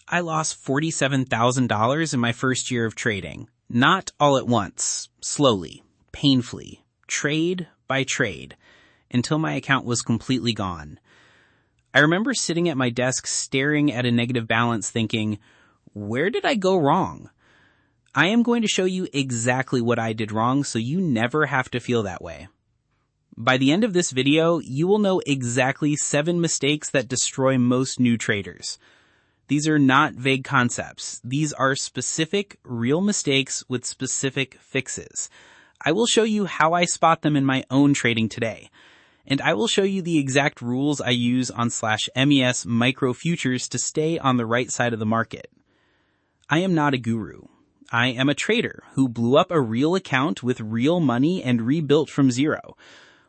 I lost $47,000 in my first year of trading. Not all at once, slowly, painfully, trade by trade, until my account was completely gone. I remember sitting at my desk staring at a negative balance thinking, where did I go wrong? I am going to show you exactly what I did wrong so you never have to feel that way. By the end of this video, you will know exactly 7 mistakes that destroy most new traders. These are not vague concepts. These are specific, real mistakes with specific fixes. I will show you how I spot them in my own trading today. And I will show you the exact rules I use on /MES micro futures to stay on the right side of the market. I am not a guru. I am a trader who blew up a real account with real money and rebuilt from zero.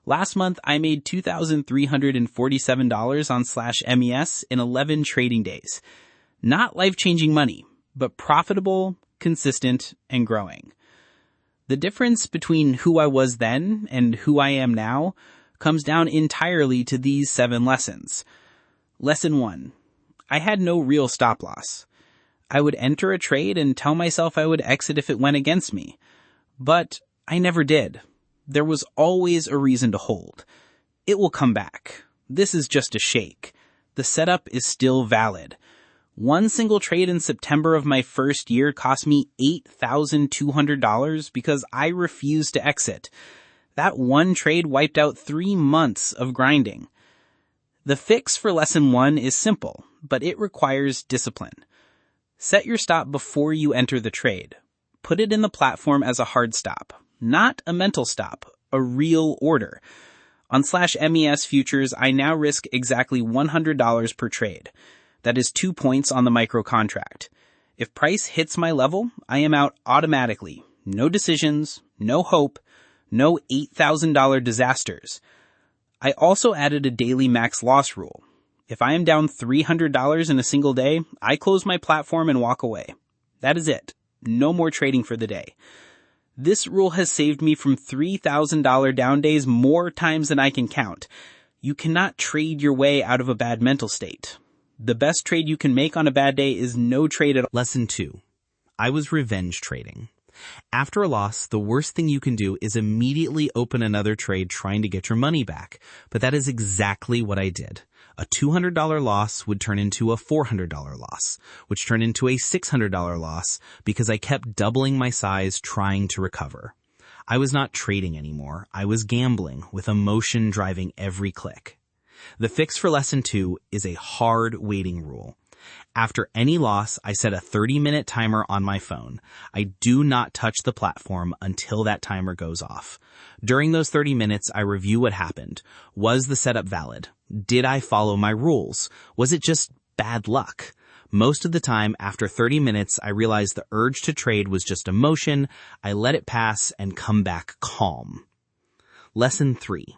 Last month, I made $2,347 on /MES in 11 trading days. Not life-changing money, but profitable, consistent, and growing. The difference between who I was then and who I am now comes down entirely to these 7 lessons. Lesson 1. I had no real stop loss. I would enter a trade and tell myself I would exit if it went against me. But I never did. There was always a reason to hold. It will come back. This is just a shake. The setup is still valid. One single trade in September of my first year cost me $8,200 because I refused to exit. That one trade wiped out 3 months of grinding. The fix for lesson 1 is simple, but it requires discipline. Set your stop before you enter the trade. Put it in the platform as a hard stop, not a mental stop, a real order. On /MES futures, I now risk exactly $100 per trade. That is 2 points on the micro contract. If price hits my level, I am out automatically. No decisions, no hope, no $8,000 disasters. I also added a daily max loss rule. If I am down $300 in a single day, I close my platform and walk away. That is it. No more trading for the day. This rule has saved me from $3,000 down days more times than I can count. You cannot trade your way out of a bad mental state. The best trade you can make on a bad day is no trade at all. Lesson 2. I was revenge trading. After a loss, the worst thing you can do is immediately open another trade trying to get your money back. But that is exactly what I did. A $200 loss would turn into a $400 loss, which turned into a $600 loss because I kept doubling my size trying to recover. I was not trading anymore. I was gambling with emotion driving every click. The fix for lesson 2 is a hard waiting rule. After any loss, I set a 30-minute timer on my phone. I do not touch the platform until that timer goes off. During those 30 minutes, I review what happened. Was the setup valid? Did I follow my rules? Was it just bad luck? Most of the time, after 30 minutes, I realized the urge to trade was just emotion. I let it pass and come back calm. Lesson 3.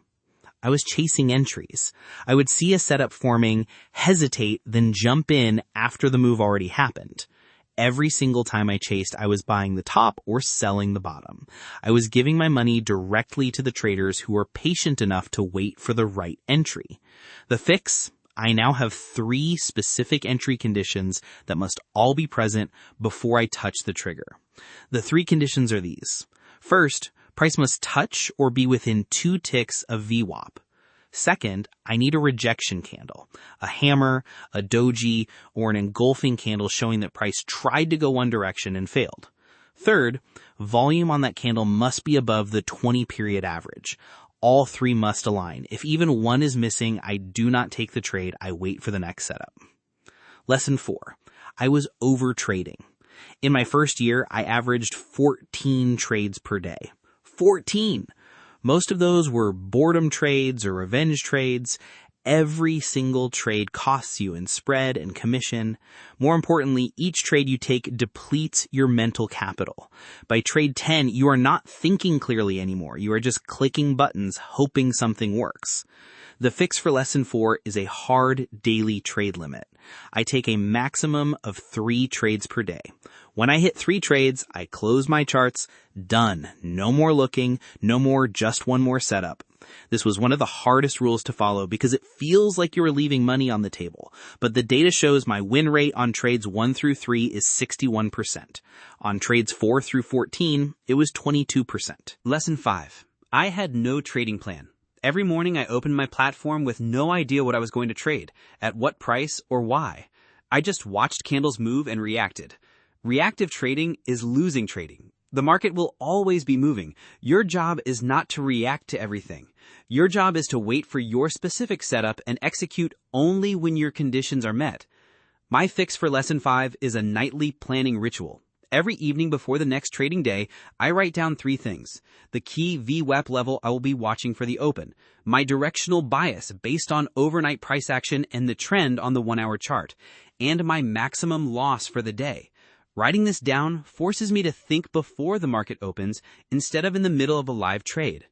I was chasing entries. I would see a setup forming, hesitate, then jump in after the move already happened. Every single time I chased, I was buying the top or selling the bottom. I was giving my money directly to the traders who were patient enough to wait for the right entry. The fix? I now have 3 specific entry conditions that must all be present before I touch the trigger. The 3 conditions are these. First, price must touch or be within 2 ticks of VWAP. Second, I need a rejection candle, a hammer, a doji, or an engulfing candle showing that price tried to go one direction and failed. Third, volume on that candle must be above the 20-period average. All 3 must align. If even one is missing, I do not take the trade. I wait for the next setup. Lesson 4. I was over trading. In my first year, I averaged 14 trades per day. 14! Most of those were boredom trades or revenge trades. Every single trade costs you in spread and commission. More importantly, each trade you take depletes your mental capital. By trade 10, you are not thinking clearly anymore. You are just clicking buttons, hoping something works. The fix for lesson 4 is a hard daily trade limit. I take a maximum of 3 trades per day. When I hit 3 trades, I close my charts. Done. No more looking. No more just one more setup. This was one of the hardest rules to follow because it feels like you are leaving money on the table. But the data shows my win rate on trades 1 through 3 is 61%. On trades 4 through 14, it was 22%. Lesson 5. I had no trading plan. Every morning I opened my platform with no idea what I was going to trade, at what price, or why. I just watched candles move and reacted. Reactive trading is losing trading. The market will always be moving. Your job is not to react to everything. Your job is to wait for your specific setup and execute only when your conditions are met. My fix for Lesson 5 is a nightly planning ritual. Every evening before the next trading day, I write down 3 things. The key VWAP level I will be watching for the open, my directional bias based on overnight price action and the trend on the 1-hour chart, and my maximum loss for the day. Writing this down forces me to think before the market opens instead of in the middle of a live trade.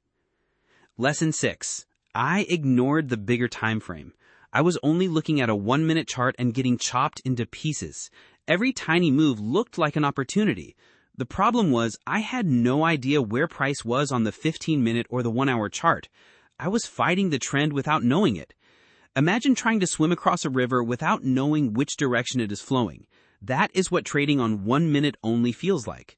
Lesson 6. I ignored the bigger time frame. I was only looking at a 1-minute chart and getting chopped into pieces. Every tiny move looked like an opportunity. The problem was I had no idea where price was on the 15-minute or the 1-hour chart. I was fighting the trend without knowing it. Imagine trying to swim across a river without knowing which direction it is flowing. That is what trading on 1 minute only feels like.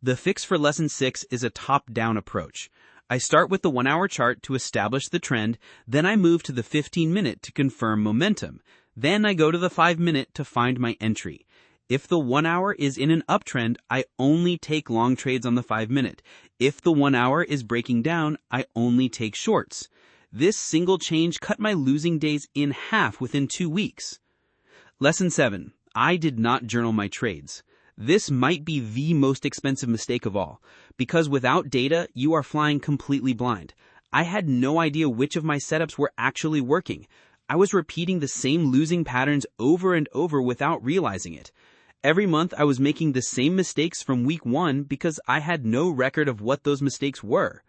The fix for Lesson 6 is a top-down approach. I start with the 1-hour chart to establish the trend, then I move to the 15-minute to confirm momentum. Then I go to the 5-minute to find my entry. If the 1-hour is in an uptrend, I only take long trades on the 5-minute. If the 1-hour is breaking down, I only take shorts. This single change cut my losing days in half within 2 weeks. Lesson 7. I did not journal my trades. This might be the most expensive mistake of all, because without data, you are flying completely blind. I had no idea which of my setups were actually working. I was repeating the same losing patterns over and over without realizing it. Every month I was making the same mistakes from week 1 because I had no record of what those mistakes were.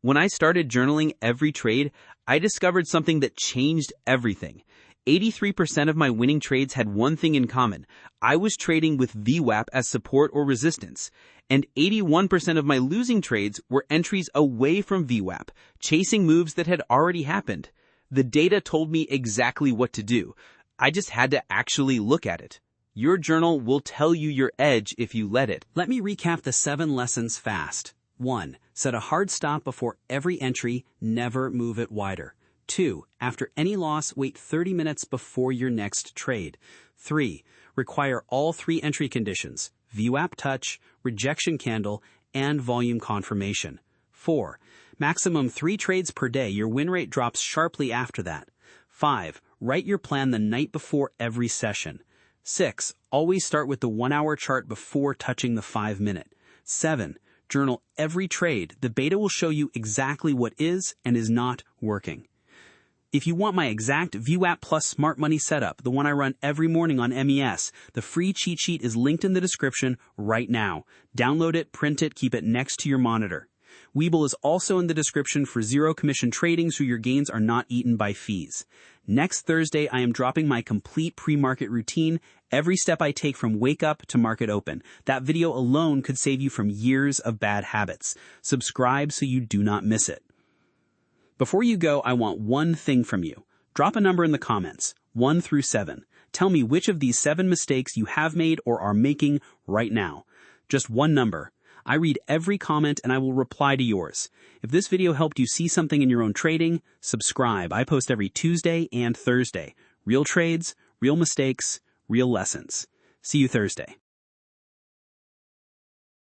When I started journaling every trade, I discovered something that changed everything. 83% of my winning trades had one thing in common. I was trading with VWAP as support or resistance. And 81% of my losing trades were entries away from VWAP, chasing moves that had already happened. The data told me exactly what to do. I just had to actually look at it. Your journal will tell you your edge if you let it. Let me recap the 7 lessons fast. 1. Set a hard stop before every entry. Never move it wider. 2. After any loss, wait 30 minutes before your next trade. 3. Require all 3 entry conditions: VWAP touch, rejection candle, and volume confirmation. 4. Maximum 3 trades per day. Your win rate drops sharply after that. 5. Write your plan the night before every session. 6. Always start with the 1-hour chart before touching the 5-minute. 7. Journal every trade. The beta will show you exactly what is and is not working. If you want my exact VWAP plus smart money setup, the one I run every morning on MES, the free cheat sheet is linked in the description right now. Download it, print it, keep it next to your monitor. Webull is also in the description for zero commission trading so your gains are not eaten by fees. Next Thursday, I am dropping my complete pre-market routine, every step I take from wake up to market open. That video alone could save you from years of bad habits. Subscribe so you do not miss it. Before you go, I want one thing from you. Drop a number in the comments, 1 through 7. Tell me which of these 7 mistakes you have made or are making right now. Just one number. I read every comment and I will reply to yours. If this video helped you see something in your own trading, subscribe. I post every Tuesday and Thursday. Real trades, real mistakes, real lessons. See you Thursday.